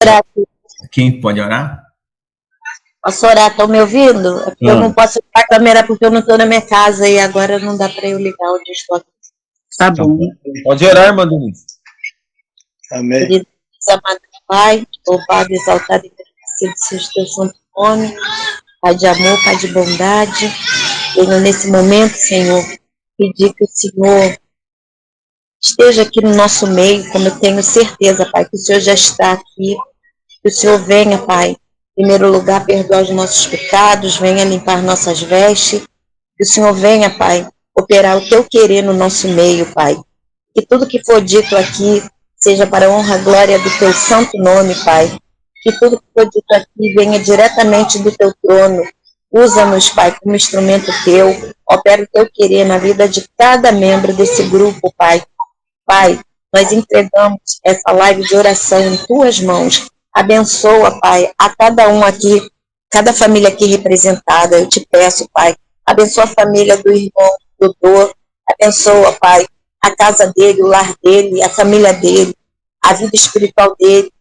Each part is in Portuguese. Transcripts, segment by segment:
orar. Quem pode orar? Posso orar? Estão me ouvindo? É porque eu não posso ligar a câmera porque eu não estou na minha casa e agora não dá para eu ligar onde estou aqui. Tá bom. Pode orar, irmã Denise. Amém. Querido amado Pai, louvado, exaltado e agradecido seja o teu santo nome. Pai de amor, Pai de bondade. Venho nesse momento, Senhor, pedir que o Senhor esteja aqui no nosso meio, como eu tenho certeza, Pai, que o Senhor já está aqui. Que o Senhor venha, Pai, em primeiro lugar, perdoar os nossos pecados, venha limpar nossas vestes. Que o Senhor venha, Pai, operar o teu querer no nosso meio, Pai. Que tudo que for dito aqui seja para a honra e glória do teu santo nome, Pai. Que tudo que for dito aqui venha diretamente do teu trono. Usa-nos, Pai, como instrumento teu. Opera o teu querer na vida de cada membro desse grupo, Pai. Pai, nós entregamos essa live de oração em tuas mãos. Abençoa, Pai, a cada um aqui, cada família aqui representada. Eu te peço, Pai. Abençoa a família do irmão Dodô. Abençoa, Pai, a casa dele, o lar dele, a família dele, a vida espiritual dele.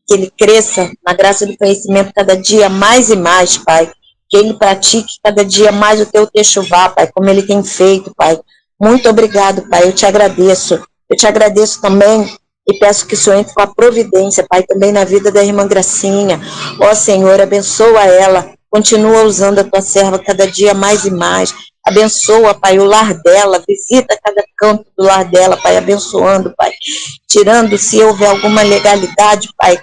Que ele cresça na graça do conhecimento cada dia mais e mais, Pai. Que ele pratique cada dia mais o teu techuvá, Pai, como ele tem feito, Pai. Muito obrigado, Pai, eu te agradeço. Eu te agradeço também e peço que o Senhor entre com a providência, Pai, também na vida da irmã Gracinha. Ó Senhor, abençoa ela, continua usando a tua serva cada dia mais e mais. Abençoa, Pai, o lar dela, visita cada canto do lar dela, Pai, abençoando, Pai. Tirando, se houver alguma legalidade, Pai,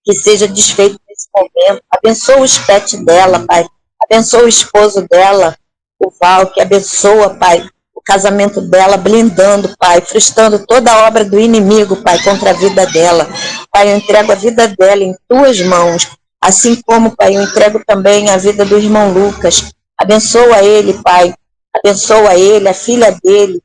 que seja desfeito nesse momento. Abençoa os pets dela, Pai. Abençoa o esposo dela, o Val, que abençoa, Pai, o casamento dela, blindando, Pai, frustrando toda a obra do inimigo, Pai, contra a vida dela. Pai, eu entrego a vida dela em tuas mãos, assim como, Pai, eu entrego também a vida do irmão Lucas. Abençoa ele, Pai. Abençoa ele, a filha dele,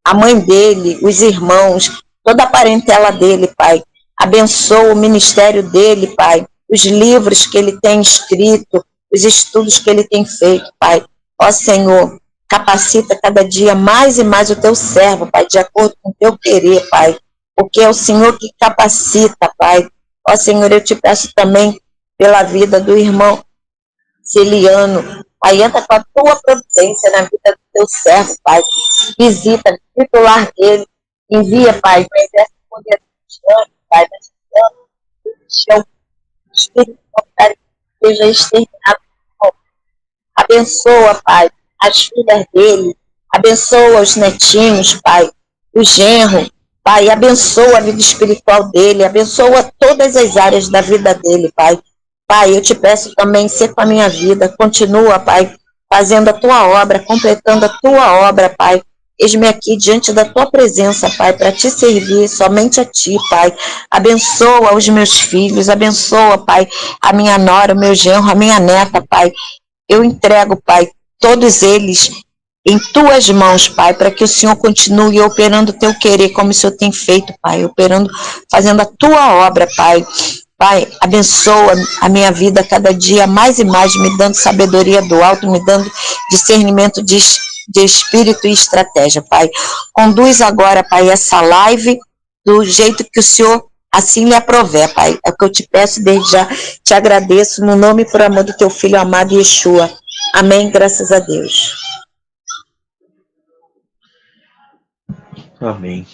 a mãe dele, os irmãos, toda a parentela dele, Pai. Abençoa o ministério dele, Pai. Os livros que ele tem escrito, os estudos que ele tem feito, Pai. Ó Senhor, capacita cada dia mais e mais o teu servo, Pai, de acordo com o teu querer, Pai. Porque é o Senhor que capacita, Pai. Ó Senhor, eu te peço também pela vida do irmão Celiano. Pai, entra com a tua providência na vida do teu servo, Pai. Visita, visita o lar dele. Envia, Pai, para exército poder Pai, o Espírito Santo seja exterminado. Abençoa, Pai, as filhas dele. Abençoa os netinhos, Pai. O genro, Pai. Abençoa a vida espiritual dele. Abençoa todas as áreas da vida dele, Pai. Pai, eu te peço também, ser com a minha vida. Continua, Pai, fazendo a tua obra, completando a tua obra, Pai. Eis-me aqui diante da tua presença, Pai, para te servir, somente a ti, Pai. Abençoa os meus filhos, abençoa, Pai, a minha nora, o meu genro, a minha neta, Pai. Eu entrego, Pai, todos eles em tuas mãos, Pai, para que o Senhor continue operando o teu querer, como o Senhor tem feito, Pai, operando, fazendo a tua obra, Pai. Pai, abençoa a minha vida cada dia mais e mais, me dando sabedoria do alto, me dando discernimento de espírito e estratégia, Pai. Conduz agora, Pai, essa live do jeito que o Senhor assim lhe aprover, Pai. É o que eu te peço desde já, te agradeço, no nome e por amor do teu filho amado Yeshua. Amém, graças a Deus. Amém.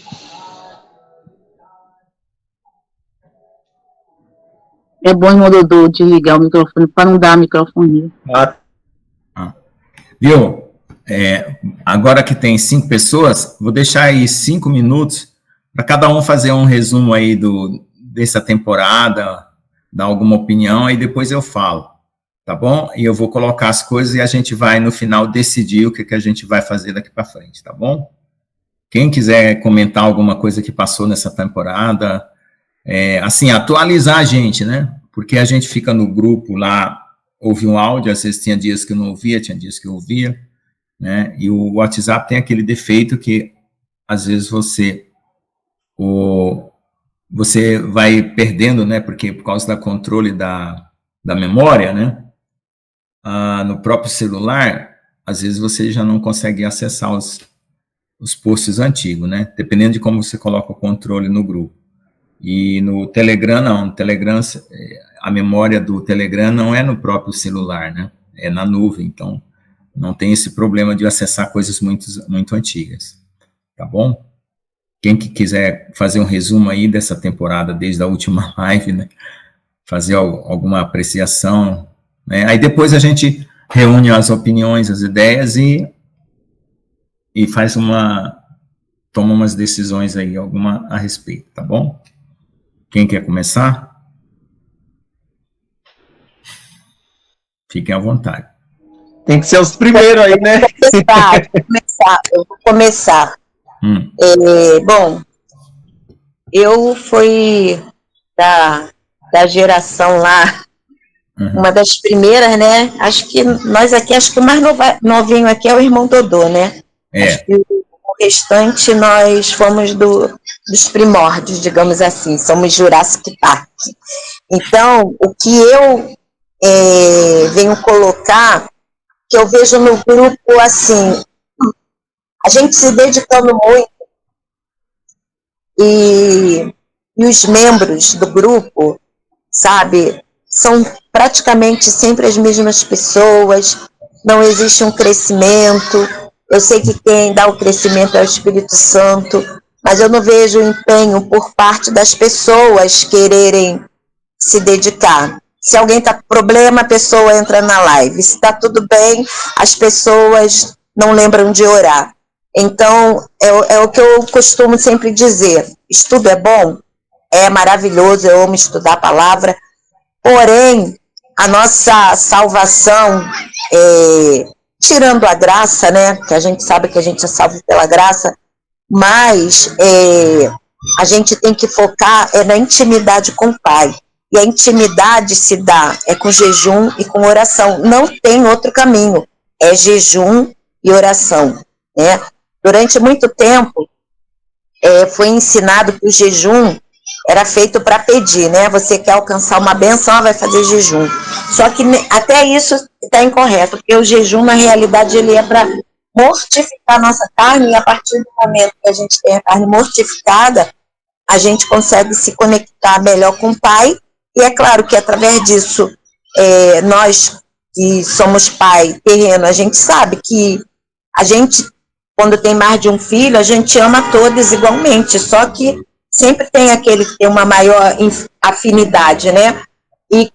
É bom, irmão Dodô, desligar o microfone, para não dar microfone. Viu? Agora que tem 5 pessoas, vou deixar aí 5 minutos para cada um fazer um resumo aí dessa temporada, dar alguma opinião, e depois eu falo, tá bom? E eu vou colocar as coisas e a gente vai, no final, decidir o que a gente vai fazer daqui para frente, tá bom? Quem quiser comentar alguma coisa que passou nessa temporada, assim, atualizar a gente, né? Porque a gente fica no grupo lá, ouve um áudio, às vezes tinha dias que eu não ouvia, tinha dias que eu ouvia, né? E o WhatsApp tem aquele defeito que, às vezes, você vai perdendo, né? Porque por causa do controle da memória, né? No próprio celular, às vezes você já não consegue acessar os posts antigos, né? Dependendo de como você coloca o controle no grupo. E no Telegram, não. No Telegram, a memória do Telegram não é no próprio celular, né? É na nuvem, então não tem esse problema de acessar coisas muito antigas. Tá bom? Quem que quiser fazer um resumo aí dessa temporada desde a última live, né? Fazer alguma apreciação, né? Aí depois a gente reúne as opiniões, as ideias e toma umas decisões aí, alguma a respeito, tá bom? Quem quer começar? Fiquem à vontade. Tem que ser os primeiros aí, né? Eu vou começar. Bom, eu fui da geração lá, uma das primeiras, né? Acho que nós aqui, que o mais novinho aqui é o irmão Dodô, né? Acho que o restante nós fomos dos primórdios, digamos assim, somos Jurassic Park. Então, o que eu venho colocar, que eu vejo no grupo, assim, a gente se dedicando muito e os membros do grupo, sabe, são praticamente sempre as mesmas pessoas, não existe um crescimento. Eu sei que quem dá o crescimento é o Espírito Santo, mas eu não vejo empenho por parte das pessoas quererem se dedicar. Se alguém está com problema, a pessoa entra na live. Se está tudo bem, as pessoas não lembram de orar. Então, é o que eu costumo sempre dizer. Estudo é bom, é maravilhoso, eu amo estudar a palavra, porém, a nossa salvação, tirando a graça, né, que a gente sabe que a gente é salvo pela graça, mas a gente tem que focar na intimidade com o Pai. E a intimidade se dá com jejum e com oração. Não tem outro caminho. É jejum e oração, né? Durante muito tempo, foi ensinado que o jejum era feito para pedir, né? Você quer alcançar uma benção, vai fazer jejum. Só que até isso está incorreto, porque o jejum, na realidade, ele é para mortificar a nossa carne, e a partir do momento que a gente tem a carne mortificada, a gente consegue se conectar melhor com o Pai. E é claro que através disso, nós que somos pai terreno, a gente sabe que a gente, quando tem mais de um filho, a gente ama todos igualmente, só que sempre tem aquele que tem uma maior afinidade, né? E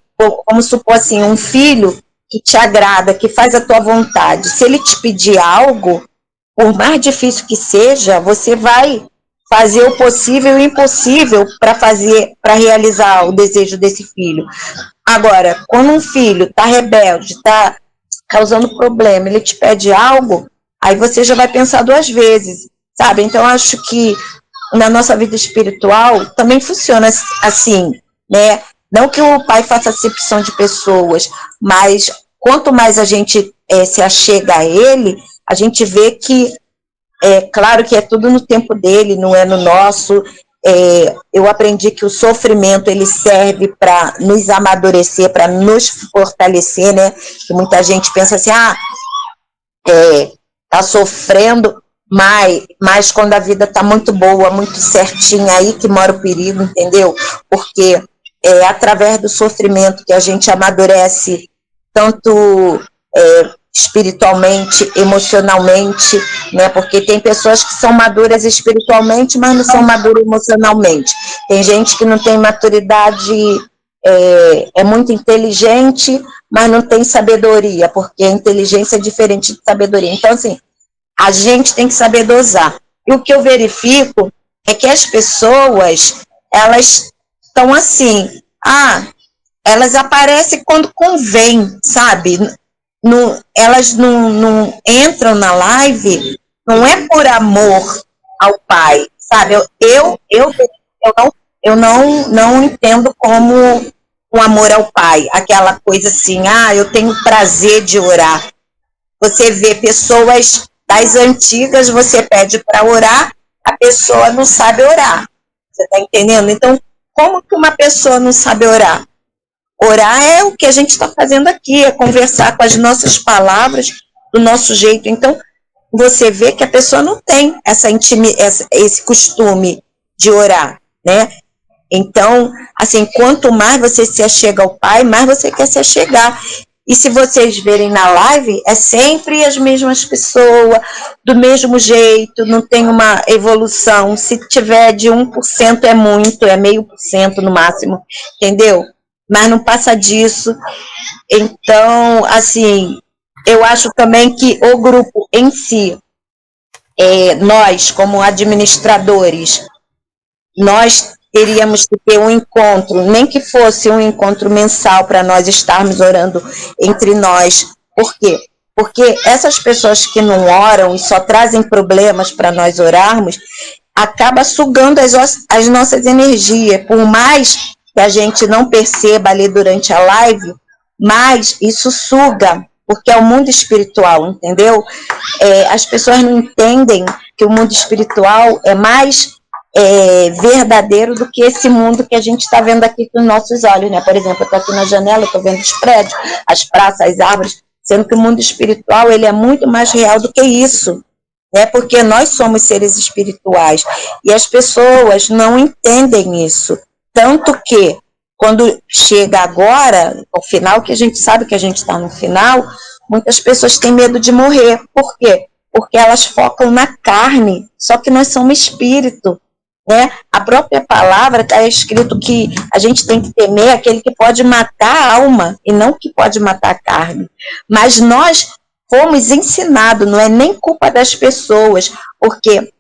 vamos supor assim, um filho que te agrada, que faz a tua vontade, se ele te pedir algo, por mais difícil que seja, você vai fazer o possível e o impossível para realizar o desejo desse filho. Agora, quando um filho está rebelde, está causando problema, ele te pede algo, aí você já vai pensar duas vezes, sabe? Então, acho que na nossa vida espiritual também funciona assim, né? Não que o Pai faça acepção de pessoas, mas quanto mais a gente se achega a Ele, a gente vê que claro que é tudo no tempo dele, não é no nosso. Eu aprendi que o sofrimento ele serve para nos amadurecer, para nos fortalecer, né? Que muita gente pensa assim, tá sofrendo, mas quando a vida tá muito boa, muito certinha, aí que mora o perigo, entendeu? Porque é através do sofrimento que a gente amadurece, tanto espiritualmente, emocionalmente, né? Porque tem pessoas que são maduras espiritualmente, mas não são maduras emocionalmente. Tem gente que não tem maturidade, é muito inteligente, mas não tem sabedoria, porque a inteligência é diferente de sabedoria. Então, assim, a gente tem que saber dosar. E o que eu verifico é que as pessoas, elas estão assim, elas aparecem quando convém, sabe? Elas não entram na live, não é por amor ao Pai, sabe? Eu não entendo como um amor ao Pai, aquela coisa assim, eu tenho prazer de orar. Você vê pessoas das antigas, você pede para orar, a pessoa não sabe orar. Você está entendendo? Então, como que uma pessoa não sabe orar? Orar é o que a gente está fazendo aqui, é conversar com as nossas palavras, do nosso jeito. Então, você vê que a pessoa não tem esse costume de orar, né? Então, assim, quanto mais você se achega ao Pai, mais você quer se achegar. E se vocês verem na live, é sempre as mesmas pessoas, do mesmo jeito, não tem uma evolução. Se tiver de 1% é muito, é 0,5% no máximo, entendeu? Mas não passa disso. Então, assim, eu acho também que o grupo em si, nós, como administradores, nós teríamos que ter um encontro, nem que fosse um encontro mensal para nós estarmos orando entre nós. Por quê? Porque essas pessoas que não oram e só trazem problemas para nós orarmos, acaba sugando as nossas energias. Por mais que a gente não perceba ali durante a live, mas isso suga, porque é o mundo espiritual, entendeu? As pessoas não entendem que o mundo espiritual é mais verdadeiro do que esse mundo que a gente está vendo aqui com os nossos olhos, né? Por exemplo, eu estou aqui na janela, estou vendo os prédios, as praças, as árvores, sendo que o mundo espiritual ele é muito mais real do que isso, né? Porque nós somos seres espirituais e as pessoas não entendem isso, tanto que quando chega agora, ao final, que a gente sabe que a gente está no final, muitas pessoas têm medo de morrer. Por quê? Porque elas focam na carne, só que nós somos espírito. Né? A própria palavra está escrito que a gente tem que temer aquele que pode matar a alma e não que pode matar a carne. Mas nós fomos ensinados, não é nem culpa das pessoas, porque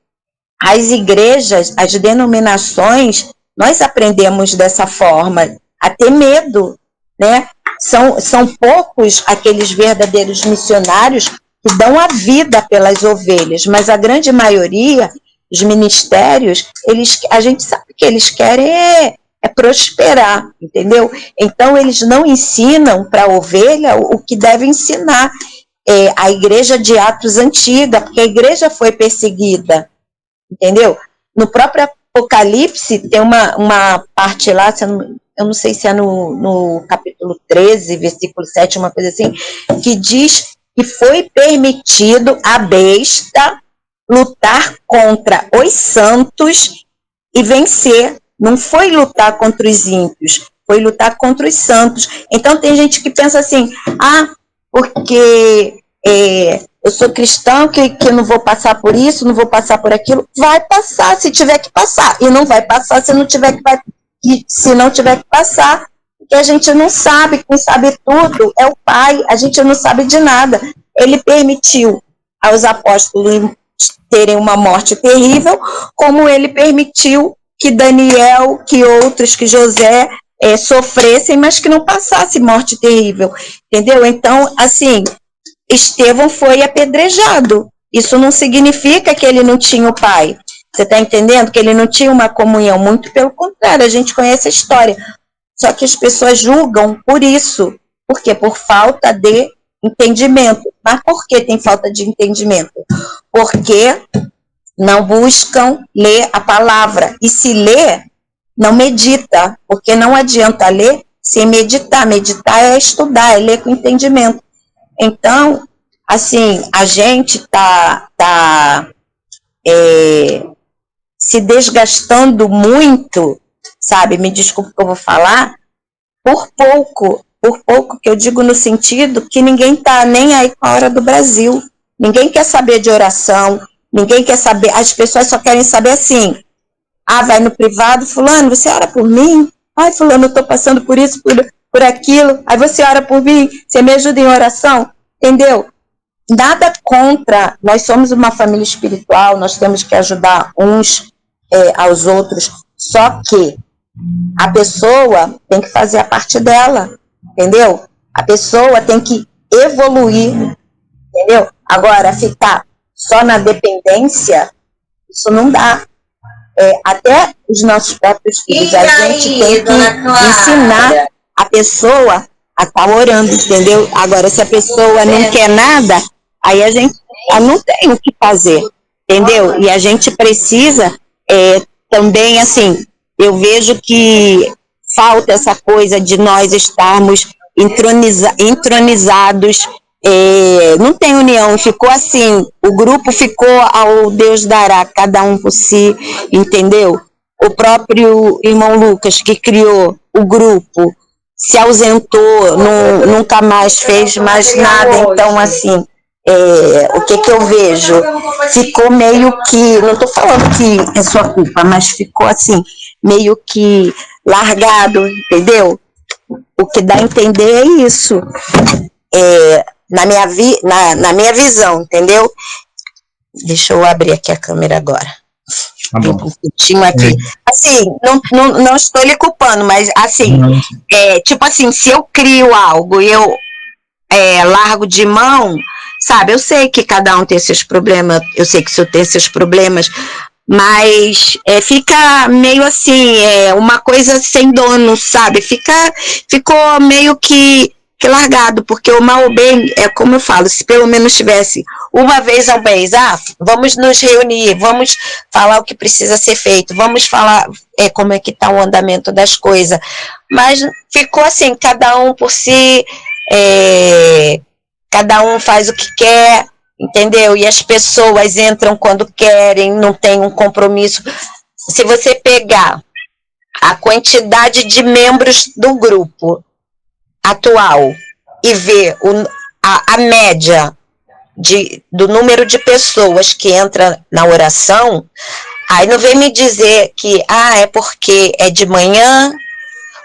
as igrejas, as denominações, nós aprendemos dessa forma, a ter medo, né? São poucos aqueles verdadeiros missionários que dão a vida pelas ovelhas, mas a grande maioria, os ministérios, a gente sabe que eles querem prosperar, entendeu? Então, eles não ensinam para a ovelha o que deve ensinar. A igreja de Atos antiga, porque a igreja foi perseguida, entendeu? No próprio Apocalipse, tem uma parte lá, eu não sei se é no capítulo 13, versículo 7, uma coisa assim, que diz que foi permitido a besta lutar contra os santos e vencer. Não foi lutar contra os ímpios, foi lutar contra os santos. Então tem gente que pensa assim, porque eu sou cristão, que eu não vou passar por isso, não vou passar por aquilo. Vai passar se tiver que passar, e não vai passar se não tiver que passar, porque a gente não sabe, quem sabe tudo é o Pai, a gente não sabe de nada. Ele permitiu aos apóstolos terem uma morte terrível, como ele permitiu que Daniel, que outros, que José sofressem, mas que não passasse morte terrível, entendeu? Então, assim, Estevão foi apedrejado. Isso não significa que ele não tinha o Pai. Você está entendendo? Que ele não tinha uma comunhão. Muito pelo contrário, a gente conhece a história. Só que as pessoas julgam por isso. Por quê? Por falta de entendimento. Mas por que tem falta de entendimento? Porque não buscam ler a palavra. E se lê, não medita. Porque não adianta ler sem meditar. Meditar é estudar, é ler com entendimento. Então, assim, a gente está se desgastando muito, sabe? Me desculpe que eu vou falar, por pouco que eu digo no sentido que ninguém está nem aí com a hora do Brasil. Ninguém quer saber de oração, ninguém quer saber, as pessoas só querem saber assim, vai no privado, fulano, você ora por mim? Ai, fulano, eu estou passando por isso, por aquilo, aí você ora por mim, você me ajuda em oração, entendeu? Nada contra, nós somos uma família espiritual, nós temos que ajudar uns aos outros, só que a pessoa tem que fazer a parte dela, entendeu? A pessoa tem que evoluir, entendeu? Agora, ficar só na dependência, isso não dá. Até os nossos próprios filhos, a gente tem que ensinar a pessoa a estar orando, entendeu? Agora, se a pessoa não quer nada, aí a gente não tem o que fazer, entendeu? E a gente precisa também, assim, eu vejo que falta essa coisa de nós estarmos entronizados, não tem união, ficou assim, o grupo ficou ao Deus dará, cada um por si, entendeu? o próprio irmão Lucas, que criou o grupo, se ausentou, nunca mais fez mais nada. Então, assim, o que eu vejo? Ficou meio que, não estou falando que é sua culpa, mas ficou assim, meio que largado, entendeu? O que dá a entender é isso, na minha visão, entendeu? Deixa eu abrir aqui a câmera agora. Tá bom. Um pouquinho aqui. Assim, não estou lhe culpando, mas assim, tipo assim, se eu crio algo e eu largo de mão, sabe? Eu sei que cada um tem seus problemas, eu sei que o senhor tem seus problemas, mas fica meio assim, uma coisa sem dono, sabe? Ficou meio que largado, porque o mal ou bem, como eu falo, se pelo menos tivesse uma vez ao mês, vamos nos reunir, vamos falar o que precisa ser feito, vamos falar como é que está o andamento das coisas, mas ficou assim, cada um por si, cada um faz o que quer, entendeu? E as pessoas entram quando querem, não tem um compromisso. Se você pegar a quantidade de membros do grupo atual e ver a média do número de pessoas que entra na oração, aí não vem me dizer que é porque é de manhã,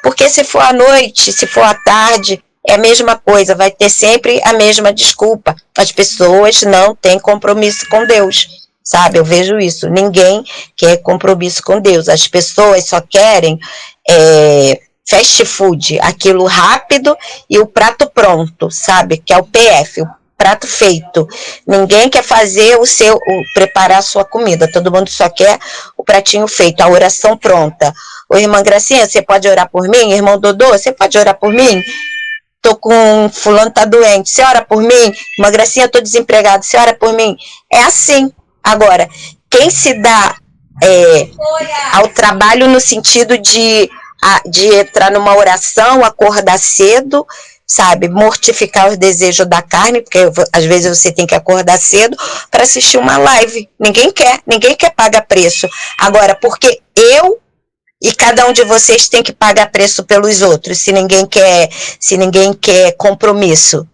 porque se for à noite, se for à tarde, é a mesma coisa, vai ter sempre a mesma desculpa. As pessoas não têm compromisso com Deus, sabe? Eu vejo isso. Ninguém quer compromisso com Deus. As pessoas só querem fast food, aquilo rápido e o prato pronto, sabe? Que é o PF, o prato feito. Ninguém quer fazer preparar a sua comida. Todo mundo só quer o pratinho feito, a oração pronta. Ô, irmã Gracinha, você pode orar por mim? Irmão Dodô, você pode orar por mim? Tô com fulano, tá doente, você ora por mim? Irmã Gracinha, tô desempregado, você ora por mim? É assim. Agora, quem se dá ao trabalho no sentido de entrar numa oração, acordar cedo, sabe, mortificar os desejos da carne, porque às vezes você tem que acordar cedo para assistir uma live. Ninguém quer pagar preço. Agora, porque eu e cada um de vocês tem que pagar preço pelos outros, se ninguém quer compromisso,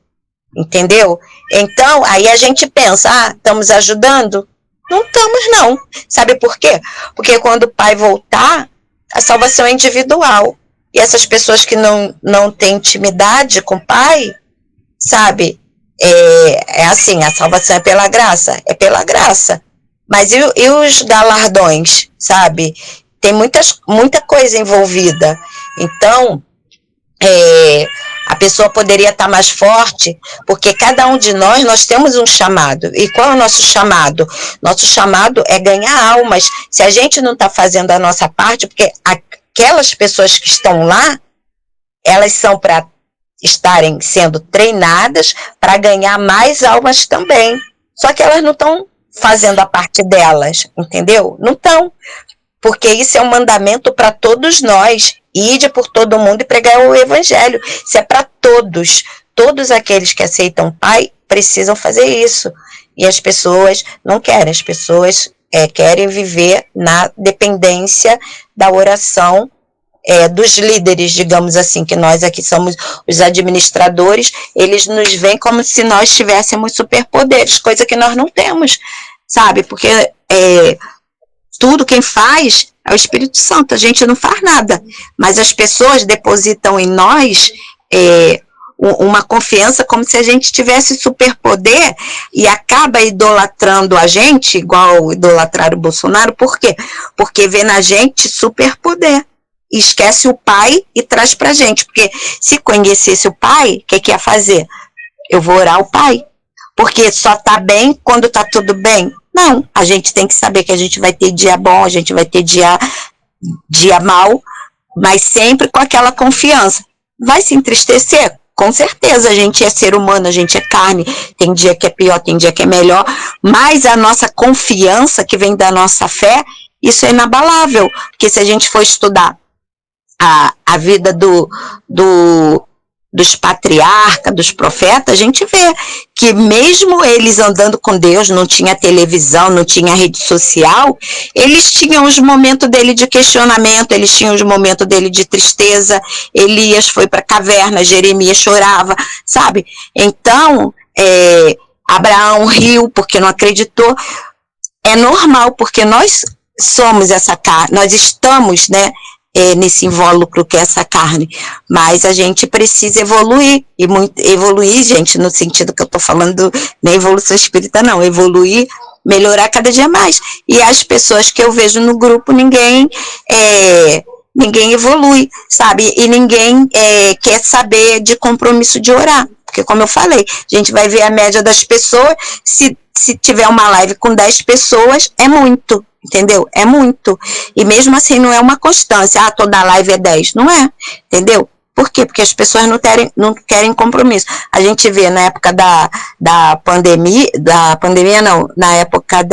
entendeu? Então, aí a gente pensa, estamos ajudando? Não estamos, não. Sabe por quê? Porque quando o Pai voltar, a salvação é individual. E essas pessoas que não têm intimidade com o Pai, sabe? Assim, a salvação é pela graça? É pela graça. Mas e os galardões, sabe? Tem muita coisa envolvida. Então, a pessoa poderia estar mais forte, porque cada um de nós temos um chamado. E qual é o nosso chamado? Nosso chamado é ganhar almas. Se a gente não está fazendo a nossa parte, porque aquelas pessoas que estão lá, elas são para estarem sendo treinadas para ganhar mais almas também. Só que elas não estão fazendo a parte delas, entendeu? Não estão. Porque isso é um mandamento para todos nós. Ide por todo mundo e pregar o evangelho. Isso é para todos. Todos aqueles que aceitam o Pai precisam fazer isso. E as pessoas não querem. As pessoas querem viver na dependência da oração dos líderes, digamos assim, que nós aqui somos os administradores. Eles nos veem como se nós tivéssemos superpoderes, coisa que nós não temos, sabe? Porque tudo quem faz é o Espírito Santo, a gente não faz nada, mas as pessoas depositam em nós uma confiança como se a gente tivesse superpoder e acaba idolatrando a gente, igual idolatrar o Bolsonaro. Por quê? Porque vê na gente superpoder, esquece o Pai e traz pra gente, porque se conhecesse o Pai, o que ia fazer? Eu vou orar ao Pai, porque só tá bem quando tá tudo bem? Não, a gente tem que saber que a gente vai ter dia bom, a gente vai ter dia mal, mas sempre com aquela confiança. Vai se entristecer? Com certeza, a gente é ser humano, a gente é carne, tem dia que é pior, tem dia que é melhor, mas a nossa confiança que vem da nossa fé, isso é inabalável, porque se a gente for estudar a vida do dos patriarcas, dos profetas, a gente vê que mesmo eles andando com Deus, não tinha televisão, não tinha rede social, eles tinham os momentos dele de questionamento, eles tinham os momentos dele de tristeza. Elias foi para a caverna, Jeremias chorava, sabe? Então, Abraão riu porque não acreditou. É normal, porque nós somos essa carne, nós estamos, né, nesse invólucro que é essa carne, mas a gente precisa evoluir, e evoluir, gente, no sentido que eu estou falando, nem evolução espírita não, evoluir, melhorar cada dia mais, e as pessoas que eu vejo no grupo, ninguém evolui, sabe, e ninguém quer saber de compromisso de orar, porque como eu falei, a gente vai ver a média das pessoas, se tiver uma live com 10 pessoas, é muito, entendeu? É muito. E mesmo assim não é uma constância. Toda live é 10. Não é, entendeu? Por quê? Porque as pessoas não querem compromisso. A gente vê na época da pandemia não, na época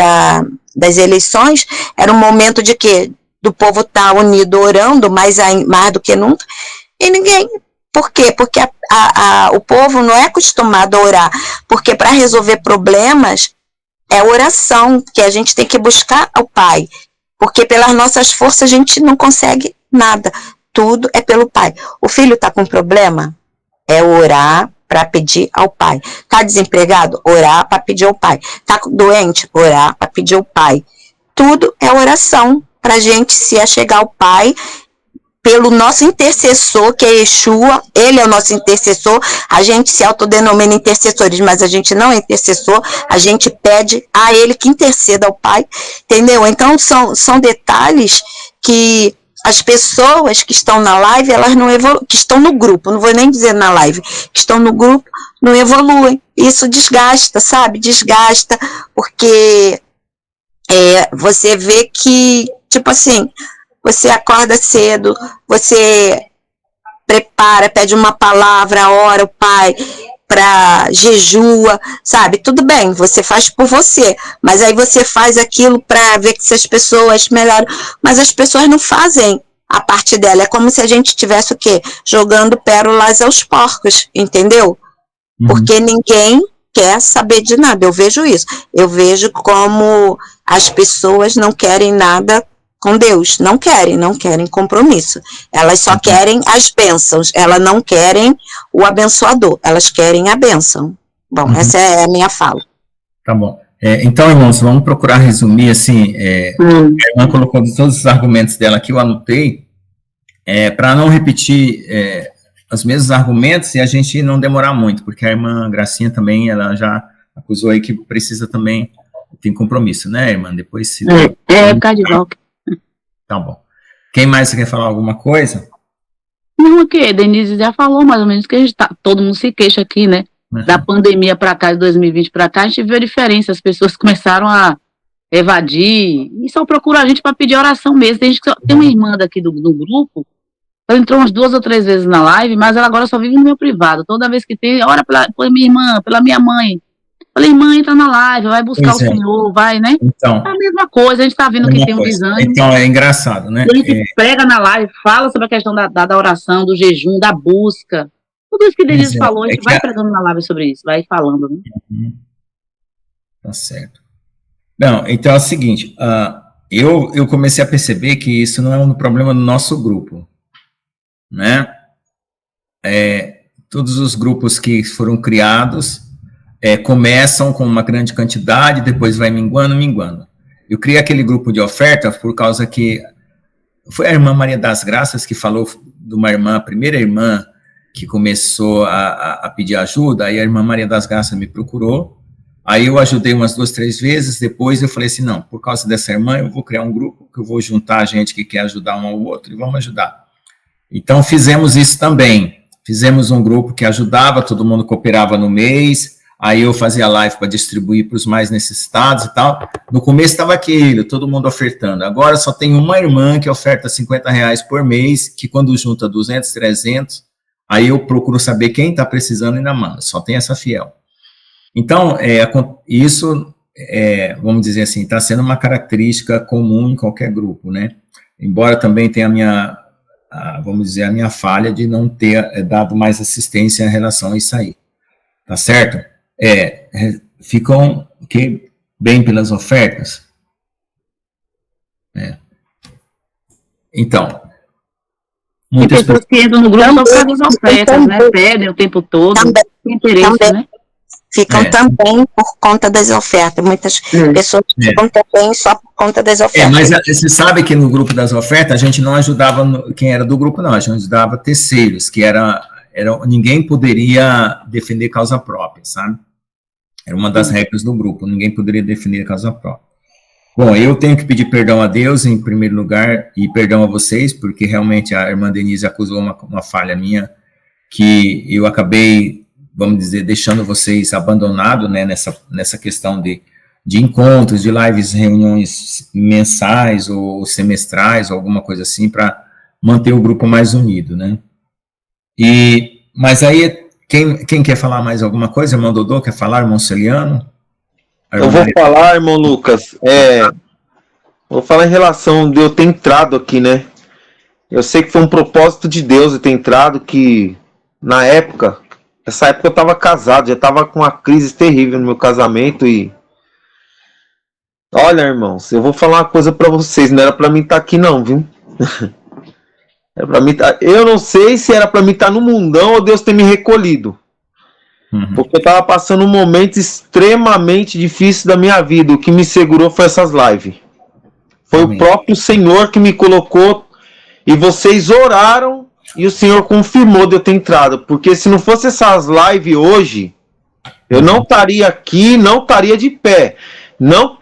das eleições, era um momento de quê? Do povo estar unido orando mais do que nunca, e ninguém... Por quê? Porque o povo não é acostumado a orar, porque para resolver problemas é oração, que a gente tem que buscar ao Pai, porque pelas nossas forças a gente não consegue nada, tudo é pelo Pai. O filho está com problema? É orar para pedir ao Pai. Está desempregado? Orar para pedir ao Pai. Está doente? Orar para pedir ao Pai. Tudo é oração para a gente se achegar ao Pai, pelo nosso intercessor, que é Yeshua, ele é o nosso intercessor, a gente se autodenomina intercessores, mas a gente não é intercessor, a gente pede a ele que interceda ao Pai, entendeu? Então são detalhes que as pessoas que estão na live, elas não evoluem, que estão no grupo, não vou nem dizer na live, que estão no grupo, não evoluem, isso desgasta, sabe? Desgasta, porque você vê que, tipo assim, você acorda cedo, você prepara, pede uma palavra, ora o Pai, jejua, sabe? Tudo bem, você faz por você, mas aí você faz aquilo para ver que se as pessoas melhoram, mas as pessoas não fazem a parte dela, é como se a gente tivesse o quê? Jogando pérolas aos porcos, entendeu? Porque ninguém quer saber de nada, eu vejo isso, eu vejo como as pessoas não querem nada com Deus, não querem compromisso, elas só querem as bênçãos, elas não querem o abençoador, elas querem a bênção. Bom, essa é a minha fala. Tá bom. Então, irmãos, vamos procurar resumir, assim, a irmã colocou todos os argumentos dela que eu anotei, para não repetir os mesmos argumentos e a gente não demorar muito, porque a irmã Gracinha também, ela já acusou aí que precisa também, tem compromisso, né, irmã? Depois se... ficar de volta. Tá bom. Quem mais quer falar alguma coisa? Não, o que? Denise já falou mais ou menos que a gente todo mundo se queixa aqui, né? Da pandemia para cá, de 2020 para cá, a gente viu a diferença, as pessoas começaram a evadir, e só procura a gente para pedir oração mesmo. Tem uma irmã daqui do grupo, ela entrou umas 2 ou 3 vezes na live, mas ela agora só vive no meu privado. Toda vez que tem, ora pela minha irmã, pela minha mãe. Falei, mãe, entra na live, vai buscar o Senhor, vai, né? Então, é a mesma coisa, a gente tá vendo que tem um desânimo. Então, é engraçado, né? A gente prega na live, fala sobre a questão da oração, do jejum, da busca. Tudo isso que Denise falou, a gente vai pregando na live sobre isso, vai falando, né? Tá certo. Não, então é o seguinte, eu comecei a perceber que isso não é um problema do nosso grupo, né? Todos os grupos que foram criados começam com uma grande quantidade, depois vai minguando. Eu criei aquele grupo de oferta por causa que foi a irmã Maria das Graças que falou de uma irmã, a primeira irmã que começou a pedir ajuda, aí a irmã Maria das Graças me procurou, aí eu ajudei umas 2, 3 vezes, depois eu falei assim, não, por causa dessa irmã eu vou criar um grupo que eu vou juntar gente que quer ajudar um ao outro e vamos ajudar. Então fizemos isso também, fizemos um grupo que ajudava, todo mundo cooperava no mês, aí eu fazia live para distribuir para os mais necessitados e tal. No começo estava aquilo, todo mundo ofertando. Agora só tem uma irmã que oferta R$50 por mês, que quando junta 200, 300, aí eu procuro saber quem está precisando e ainda manda. Só tem essa fiel. Então, isso, vamos dizer assim, está sendo uma característica comum em qualquer grupo, né? Embora também tenha vamos dizer, a minha falha de não ter dado mais assistência em relação a isso aí. Tá certo? Ficam bem pelas ofertas? Então, muitas pessoas que entram no grupo só por causa das ofertas, né? Pedem o tempo todo, também, tem interesse, também. né? Ficam também por conta das ofertas. Muitas pessoas ficam também só por conta das ofertas. Mas você sabe que no grupo das ofertas a gente não ajudava quem era do grupo, não. A gente ajudava terceiros, que ninguém poderia defender causa própria, sabe? Era uma das regras do grupo, ninguém poderia defender causa própria. Bom, eu tenho que pedir perdão a Deus, em primeiro lugar, e perdão a vocês, porque realmente a irmã Denise acusou uma falha minha, que eu acabei, vamos dizer, deixando vocês abandonados, né, nessa questão de encontros, de lives, reuniões mensais ou semestrais, ou alguma coisa assim, para manter o grupo mais unido, né. Mas aí, quem quer falar mais alguma coisa? Irmão Dodô, quer falar? Irmão Celiano? Eu vou falar, irmão Lucas, vou falar em relação de eu ter entrado aqui, né? Eu sei que foi um propósito de Deus eu ter entrado, que na época, essa época eu estava casado, já estava com uma crise terrível no meu casamento e... Olha, irmãos, eu vou falar uma coisa para vocês, não era para mim estar aqui não, viu? Era para mim eu não sei se era para mim estar no mundão ou Deus ter me recolhido. Porque eu estava passando um momento extremamente difícil da minha vida. O que me segurou foi essas lives. Foi o próprio Senhor que me colocou. E vocês oraram e o Senhor confirmou de eu ter entrado. Porque se não fosse essas lives hoje, eu não estaria aqui, não estaria de pé. Não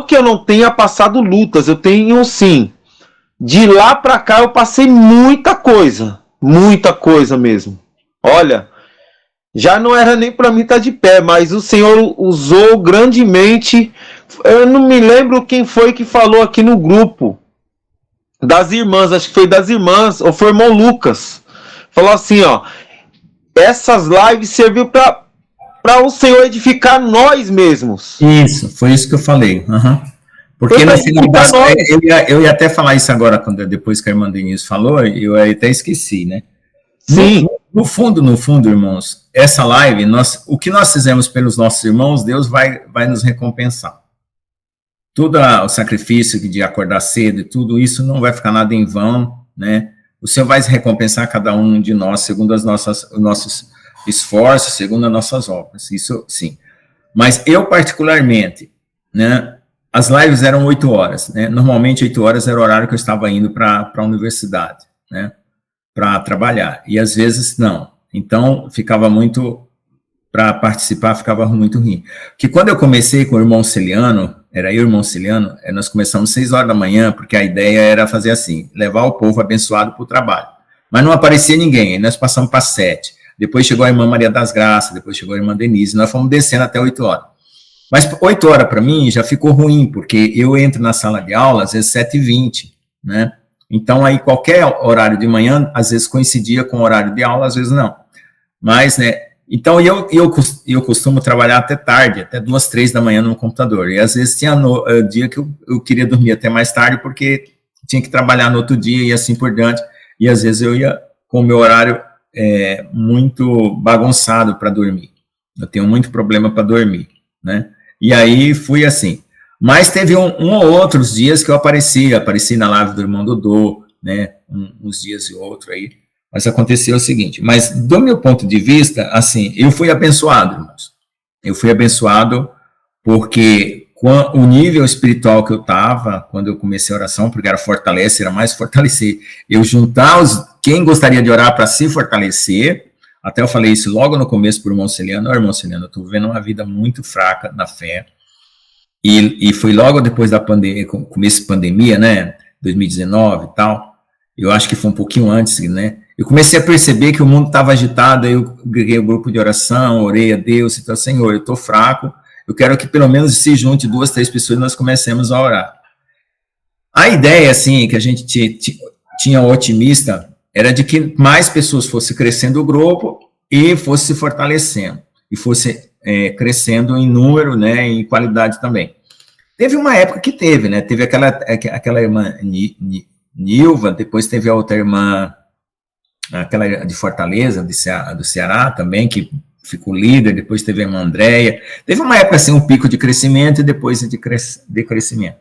que eu não tenha passado lutas, eu tenho sim. De lá para cá eu passei muita coisa mesmo. Olha... Já não era nem para mim estar de pé, mas o Senhor usou grandemente. Eu não me lembro quem foi que falou aqui no grupo das irmãs, acho que foi das irmãs, ou foi o irmão Lucas. Falou assim, ó, essas lives serviu para o Senhor edificar nós mesmos. Isso, foi isso que eu falei. Porque no final das eu ia até falar isso agora, depois que a irmã Denise falou, eu até esqueci, né? Sim. No fundo, irmãos, essa live, o que nós fizemos pelos nossos irmãos, Deus vai nos recompensar. Todo o sacrifício de acordar cedo e tudo isso não vai ficar nada em vão, né? O Senhor vai recompensar cada um de nós segundo os nossos esforços, segundo as nossas obras, isso sim. Mas eu, particularmente, né, as lives eram 8 horas, né? Normalmente 8 horas era o horário que eu estava indo para a universidade, né? Para trabalhar, e às vezes não. Então, ficava muito, para participar, ficava muito ruim. Que quando eu comecei com o irmão Celiano, era eu e o irmão Celiano, nós começamos 6 horas da manhã, porque a ideia era fazer assim, levar o povo abençoado para o trabalho. Mas não aparecia ninguém, nós passamos para 7. Depois chegou a irmã Maria das Graças, depois chegou a irmã Denise, nós fomos descendo até 8 horas. Mas 8 horas para mim já ficou ruim, porque eu entro na sala de aula às vezes 7h20, né? Então, aí, qualquer horário de manhã, às vezes coincidia com o horário de aula, às vezes não. Mas, né, então, eu costumo trabalhar até tarde, até 2, 3 da manhã no computador. E, às vezes, tinha dia que eu queria dormir até mais tarde, porque tinha que trabalhar no outro dia e assim por diante. E, às vezes, eu ia com o meu horário muito bagunçado para dormir. Eu tenho muito problema para dormir, né? E aí, fui assim. Mas teve um ou outros dias que eu apareci na live do irmão Dodô, né, uns dias e outro aí, mas aconteceu o seguinte, mas do meu ponto de vista, assim, eu fui abençoado, irmãos, eu fui abençoado porque o nível espiritual que eu estava, quando eu comecei a oração, porque era mais fortalecer, eu juntar quem gostaria de orar para se fortalecer, até eu falei isso logo no começo para o irmão Celiano, irmão Celiano, eu estou vivendo uma vida muito fraca na fé, e foi logo depois da pandemia, começo de pandemia, né, 2019 e tal, eu acho que foi um pouquinho antes, né, eu comecei a perceber que o mundo estava agitado, aí eu liguei o grupo de oração, orei a Deus, então, Senhor, eu estou fraco, eu quero que pelo menos se junte 2, 3 pessoas e nós comecemos a orar. A ideia, assim, que a gente tinha otimista, era de que mais pessoas fossem crescendo o grupo e fosse se fortalecendo, e fosse crescendo em número, né, e em qualidade também. Teve uma época que teve, né, teve aquela irmã Nilva, depois teve a outra irmã, aquela de Fortaleza, do Ceará também, que ficou líder, depois teve a irmã Andréia. Teve uma época assim, um pico de crescimento e depois de crescimento.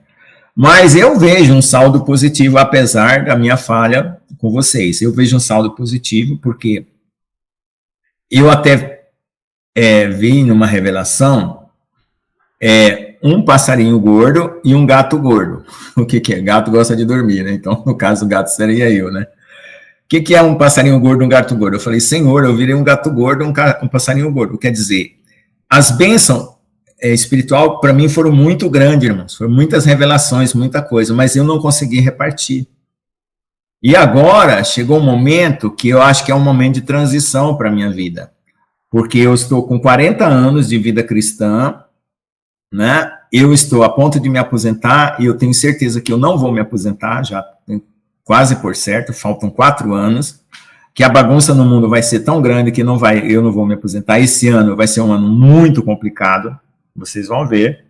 Mas eu vejo um saldo positivo, apesar da minha falha com vocês. Eu vejo um saldo positivo, porque eu até vi numa revelação um passarinho gordo e um gato gordo. O que é? Gato gosta de dormir, né? Então, no caso, o gato seria eu, né? O que é um passarinho gordo e um gato gordo? Eu falei, Senhor, eu virei um gato gordo, um passarinho gordo. Quer dizer, as bênçãos espiritual para mim foram muito grandes, irmãos. Foram muitas revelações, muita coisa, mas eu não consegui repartir. E agora chegou um momento que eu acho que é um momento de transição para a minha vida. Porque eu estou com 40 anos de vida cristã, né? Eu estou a ponto de me aposentar e eu tenho certeza que eu não vou me aposentar, já tenho quase por certo, faltam 4 anos, que a bagunça no mundo vai ser tão grande que eu não vou me aposentar. Esse ano vai ser um ano muito complicado, vocês vão ver,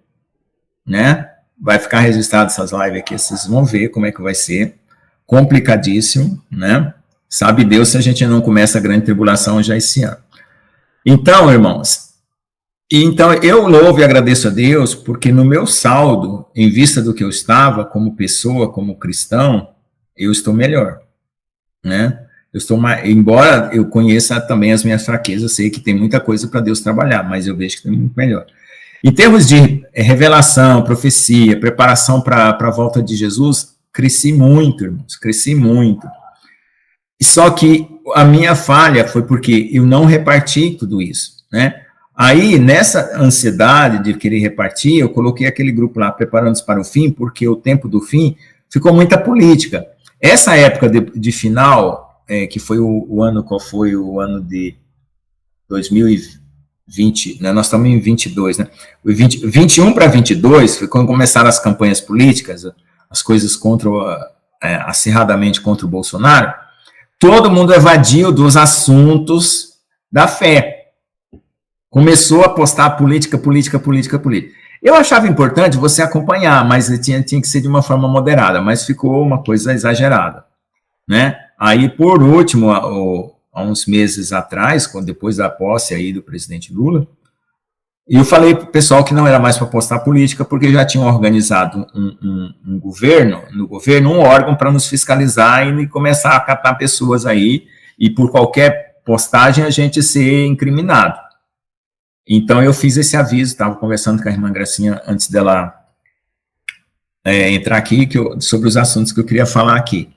né? Vai ficar registrado essas lives aqui, vocês vão ver como é que vai ser, complicadíssimo, né? Sabe Deus se a gente não começa a grande tribulação já esse ano. Então, irmãos, eu louvo e agradeço a Deus, porque no meu saldo, em vista do que eu estava, como pessoa, como cristão, eu estou melhor, né? Embora eu conheça também as minhas fraquezas, sei que tem muita coisa para Deus trabalhar, mas eu vejo que tem muito melhor. Em termos de revelação, profecia, preparação para a volta de Jesus, cresci muito, irmãos, cresci muito. Só que a minha falha foi porque eu não reparti tudo isso, né? Aí, nessa ansiedade de querer repartir, eu coloquei aquele grupo lá, Preparando-se para o Fim, porque o tempo do fim ficou muita política. Essa época de final, que foi o ano, qual foi o ano de 2020, né? Nós estamos em 22, né? 21 para 22 foi quando começaram as campanhas políticas, as coisas acirradamente contra o Bolsonaro. Todo mundo evadiu dos assuntos da fé. Começou a postar política. Eu achava importante você acompanhar, mas tinha que ser de uma forma moderada, mas ficou uma coisa exagerada, né? Aí, por último, há uns meses atrás, depois da posse aí do presidente Lula, eu falei para o pessoal que não era mais para postar política, porque já tinham organizado no governo, um órgão para nos fiscalizar e começar a catar pessoas aí, e por qualquer postagem a gente ser incriminado. Então, eu fiz esse aviso, estava conversando com a irmã Gracinha antes dela entrar aqui, sobre os assuntos que eu queria falar aqui.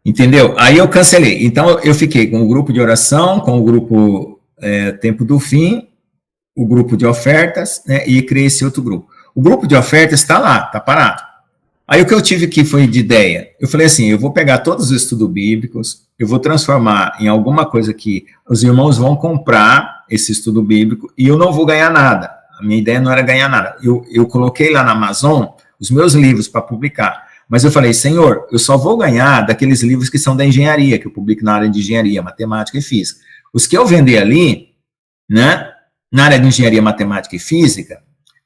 Entendeu? Aí eu cancelei. Então, eu fiquei com o grupo de oração, com o grupo Tempo do Fim, o grupo de ofertas, né, e criei esse outro grupo. O grupo de ofertas está lá, está parado. Aí o que eu tive aqui foi de ideia. Eu falei assim, eu vou pegar todos os estudos bíblicos, eu vou transformar em alguma coisa que os irmãos vão comprar esse estudo bíblico e eu não vou ganhar nada. A minha ideia não era ganhar nada. Eu coloquei lá na Amazon os meus livros para publicar. Mas eu falei, Senhor, eu só vou ganhar daqueles livros que são da engenharia, que eu publico na área de engenharia, matemática e física. Os que eu vender ali, né, na área de engenharia, matemática e física,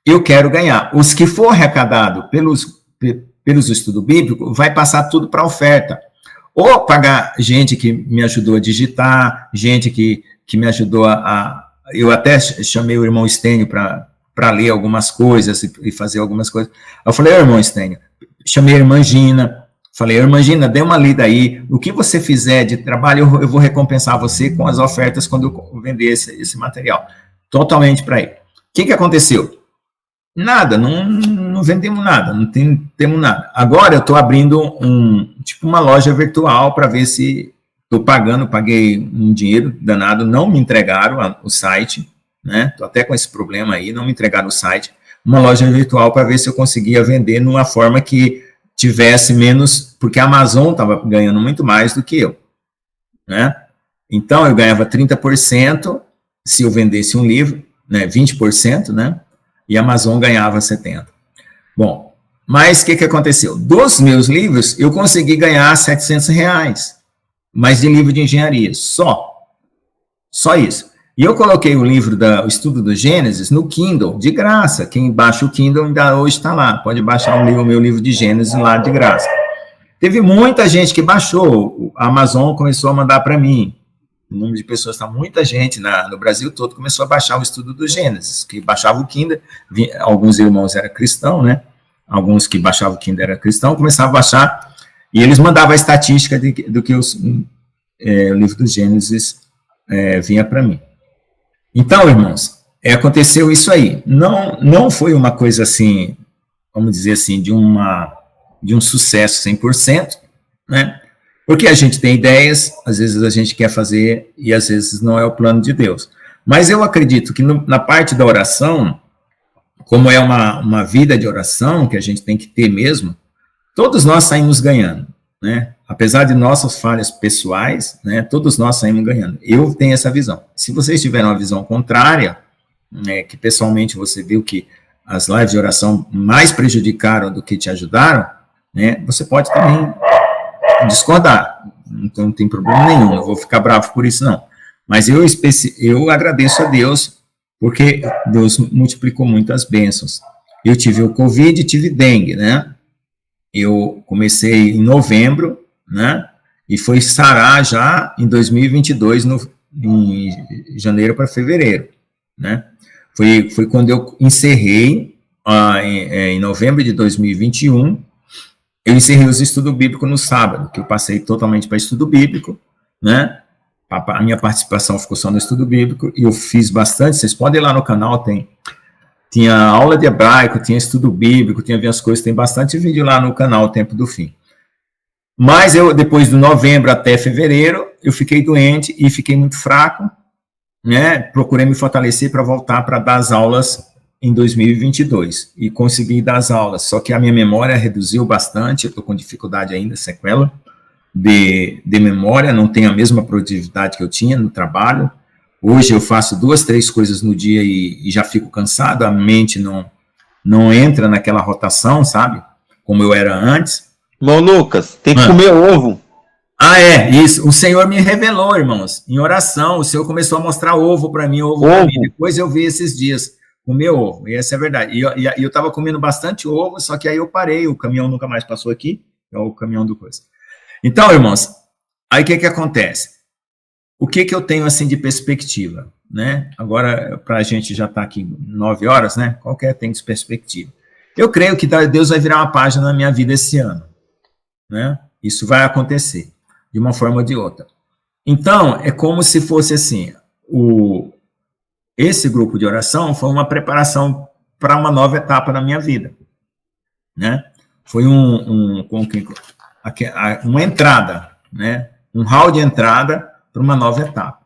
eu quero ganhar. Os que for arrecadado pelos estudos bíblicos, vai passar tudo para oferta. Ou pagar gente que me ajudou a digitar, gente que me ajudou eu até chamei o irmão Estênio para ler algumas coisas e fazer algumas coisas. Eu falei, irmão Estênio, chamei a irmã Gina, falei, irmã Gina, dê uma lida aí, o que você fizer de trabalho, eu vou recompensar você com as ofertas quando eu vender esse material. Totalmente para ele. O que aconteceu? Nada, não vendemos nada, não temos nada. Agora eu estou abrindo uma loja virtual para ver se estou paguei um dinheiro danado, não me entregaram o site, né? Estou até com esse problema aí, não me entregaram o site. Uma loja virtual para ver se eu conseguia vender numa forma que tivesse menos, porque a Amazon estava ganhando muito mais do que eu, né? Então eu ganhava 30% se eu vendesse um livro, né? 20%, né? E a Amazon ganhava 70%. Bom, mas o que aconteceu? Dos meus livros, eu consegui ganhar R$700, mas de livro de engenharia, só isso. E eu coloquei o livro o Estudo do Gênesis no Kindle, de graça. Quem baixa o Kindle ainda hoje está lá, pode baixar o meu livro de Gênesis lá de graça. Teve muita gente que baixou, a Amazon começou a mandar para mim, o número de pessoas, muita gente no Brasil todo começou a baixar o estudo do Gênesis, que baixava o Kindle, alguns irmãos eram cristãos, né? Alguns que baixavam o Kindle eram cristãos, começavam a baixar, e eles mandavam a estatística do que o livro do Gênesis vinha para mim. Então, irmãos, aconteceu isso aí. Não foi uma coisa assim, vamos dizer assim, de um sucesso 100%, né? Porque a gente tem ideias, às vezes a gente quer fazer e às vezes não é o plano de Deus. Mas eu acredito que na parte da oração, como é uma vida de oração que a gente tem que ter mesmo, todos nós saímos ganhando, né? Apesar de nossas falhas pessoais, né, todos nós saímos ganhando. Eu tenho essa visão. Se vocês tiverem uma visão contrária, né, que pessoalmente você viu que as lives de oração mais prejudicaram do que te ajudaram, né, você pode também discordar, então não tem problema nenhum, eu vou ficar bravo por isso não, mas eu agradeço a Deus, porque Deus multiplicou muitas bênçãos. Eu tive o Covid e tive dengue, né, eu comecei em novembro, né, e foi sarar já em 2022, em janeiro para fevereiro, né, foi quando eu encerrei, em novembro de 2021, eu encerrei os estudos bíblicos no sábado, que eu passei totalmente para estudo bíblico, né? A minha participação ficou só no estudo bíblico, e eu fiz bastante, vocês podem ir lá no canal, tinha aula de hebraico, tinha estudo bíblico, tinha várias coisas, tem bastante vídeo lá no canal, O Tempo do Fim. Mas depois de novembro até fevereiro, eu fiquei doente e fiquei muito fraco, né? Procurei me fortalecer para voltar para dar as aulas em 2022, e consegui dar as aulas, só que a minha memória reduziu bastante, eu estou com dificuldade ainda, sequela de memória, não tenho a mesma produtividade que eu tinha no trabalho. Hoje eu faço 2, 3 coisas no dia e já fico cansado, a mente não entra naquela rotação, sabe, como eu era antes. Irmão Lucas, tem que comer ovo. Isso, o Senhor me revelou, irmãos, em oração, o Senhor começou a mostrar ovo para mim, pra mim, depois eu vi esses dias, comer ovo, e essa é a verdade. E eu estava comendo bastante ovo, só que aí eu parei, o caminhão nunca mais passou aqui, é o caminhão do coisa. Então, irmãos, aí o que acontece? O que eu tenho, assim, de perspectiva, né? Agora, para a gente já estar aqui 9 horas, né? Qualquer tem de perspectiva. Eu creio que Deus vai virar uma página na minha vida esse ano, né? Isso vai acontecer, de uma forma ou de outra. Então, é como se fosse assim, esse grupo de oração foi uma preparação para uma nova etapa na minha vida, né? Foi uma entrada, né? Um hall de entrada para uma nova etapa.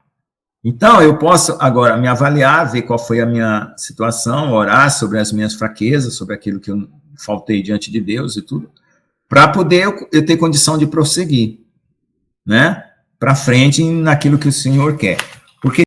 Então, eu posso agora me avaliar, ver qual foi a minha situação, orar sobre as minhas fraquezas, sobre aquilo que eu faltei diante de Deus e tudo, para poder eu ter condição de prosseguir, né? Para frente naquilo que o Senhor quer. Porque